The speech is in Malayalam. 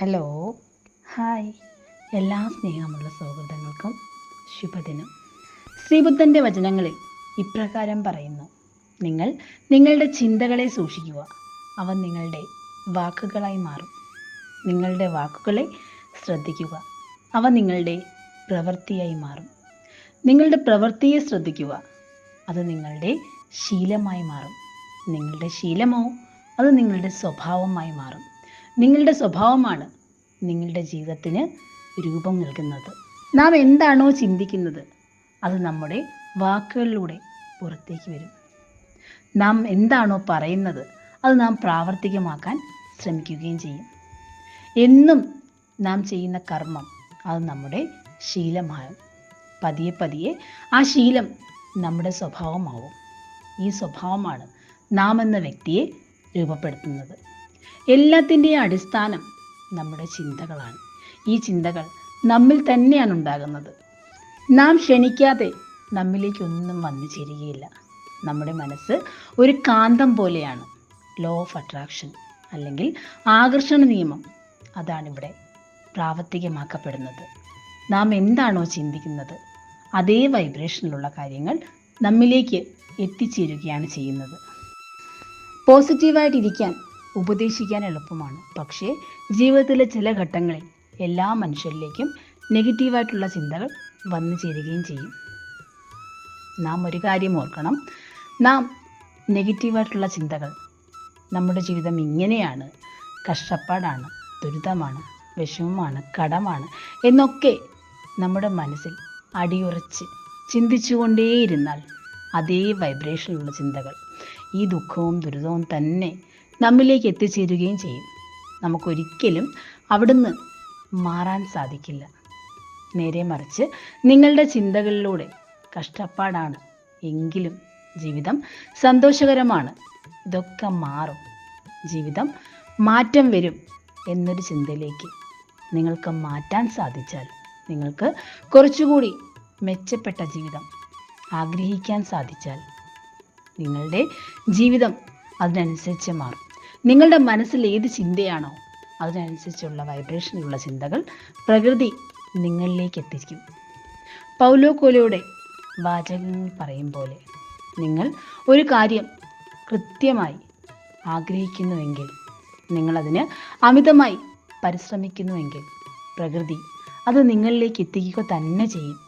Hello, hi. എല്ലാ സ്നേഹമുള്ള സൗഹൃദങ്ങൾക്കും ശുഭദിനം. ശ്രീബുദ്ധൻ്റെ വചനങ്ങളിൽ ഇപ്രകാരം പറയുന്നു: നിങ്ങൾ നിങ്ങളുടെ ചിന്തകളെ സൂക്ഷിക്കുക, അവ നിങ്ങളുടെ വാക്കുകളായി മാറും. നിങ്ങളുടെ വാക്കുകളെ ശ്രദ്ധിക്കുക, അവ നിങ്ങളുടെ പ്രവൃത്തിയായി മാറും. നിങ്ങളുടെ പ്രവൃത്തിയെ ശ്രദ്ധിക്കുക, അത് നിങ്ങളുടെ ശീലമായി മാറും. നിങ്ങളുടെ ശീലമോ അത് നിങ്ങളുടെ സ്വഭാവമായി മാറും. നിങ്ങളുടെ സ്വഭാവമാണ് നിങ്ങളുടെ ജീവിതത്തിന് രൂപം നൽകുന്നത്. നാം എന്താണോ ചിന്തിക്കുന്നത് അത് നമ്മുടെ വാക്കുകളിലൂടെ പുറത്തേക്ക് വരും. നാം എന്താണോ പറയുന്നത് അത് നാം പ്രാവർത്തികമാക്കാൻ ശ്രമിക്കുകയും ചെയ്യും. എന്നും നാം ചെയ്യുന്ന കർമ്മം അത് നമ്മുടെ ശീലമാകും. പതിയെ പതിയെ ആ ശീലം നമ്മുടെ സ്വഭാവമാവും. ഈ സ്വഭാവമാണ് നാം എന്ന വ്യക്തിയെ രൂപപ്പെടുത്തുന്നത്. എല്ലാത്തിൻ്റെയും അടിസ്ഥാനം നമ്മുടെ ചിന്തകളാണ്. ഈ ചിന്തകൾ നമ്മിൽ തന്നെയാണ് ഉണ്ടാകുന്നത്. നാം ക്ഷണിക്കാതെ നമ്മിലേക്കൊന്നും വന്നു ചേരുകയില്ല. നമ്മുടെ മനസ്സ് ഒരു കാന്തം പോലെയാണ്. ലോ ഓഫ് അട്രാക്ഷൻ അല്ലെങ്കിൽ ആകർഷണ നിയമം അതാണിവിടെ പ്രാവർത്തികമാക്കപ്പെടുന്നത്. നാം എന്താണോ ചിന്തിക്കുന്നത് അതേ വൈബ്രേഷനിലുള്ള കാര്യങ്ങൾ നമ്മിലേക്ക് എത്തിച്ചേരുകയാണ് ചെയ്യുന്നത്. പോസിറ്റീവായിട്ടിരിക്കാൻ ഉപദേശിക്കാൻ എളുപ്പമാണ്. പക്ഷേ ജീവിതത്തിലെ ചില ഘട്ടങ്ങളിൽ എല്ലാ മനുഷ്യരിലേക്കും നെഗറ്റീവായിട്ടുള്ള ചിന്തകൾ വന്നു ചേരുകയും ചെയ്യും. നാം ഒരു കാര്യം ഓർക്കണം, നാം നെഗറ്റീവായിട്ടുള്ള ചിന്തകൾ നമ്മുടെ ജീവിതം ഇങ്ങനെയാണ്, കഷ്ടപ്പാടാണ്, ദുരിതമാണ്, വിഷമമാണ്, കടമാണ് എന്നൊക്കെ നമ്മുടെ മനസ്സിൽ അടിയുറച്ച് ചിന്തിച്ചുകൊണ്ടേയിരുന്നാൽ അതേ വൈബ്രേഷനിലുള്ള ചിന്തകൾ ഈ ദുഃഖവും ദുരിതവും തന്നെ നമ്മിലേക്ക് എത്തിച്ചേരുകയും ചെയ്യും. നമുക്കൊരിക്കലും അവിടുന്ന് മാറാൻ സാധിക്കില്ല. നേരെ മറിച്ച് നിങ്ങളുടെ ചിന്തകളിലൂടെ കഷ്ടപ്പാടാണ് എങ്കിലും ജീവിതം സന്തോഷകരമാണ്, ഇതൊക്കെ മാറും, ജീവിതം മാറ്റം വരും എന്നൊരു ചിന്തയിലേക്ക് നിങ്ങൾക്ക് മാറ്റാൻ സാധിച്ചാൽ നിങ്ങൾക്ക് കുറച്ചുകൂടി മെച്ചപ്പെട്ട ജീവിതം ആഗ്രഹിക്കാൻ സാധിച്ചാൽ നിങ്ങളുടെ ജീവിതം അതിനനുസരിച്ച് മാറും. നിങ്ങളുടെ മനസ്സിൽ ഏത് ചിന്തയാണോ അതിനനുസരിച്ചുള്ള വൈബ്രേഷനുള്ള ചിന്തകൾ പ്രകൃതി നിങ്ങളിലേക്ക് എത്തിക്കും. പൗലോ കോലോയുടെ വാചകങ്ങൾ പറയും പോലെ നിങ്ങൾ ഒരു കാര്യം കൃത്യമായി ആഗ്രഹിക്കുന്നുവെങ്കിൽ, നിങ്ങളതിന് അമിതമായി പരിശ്രമിക്കുന്നുവെങ്കിൽ പ്രകൃതി അത് നിങ്ങളിലേക്ക് എത്തിക്കുക തന്നെ ചെയ്യും.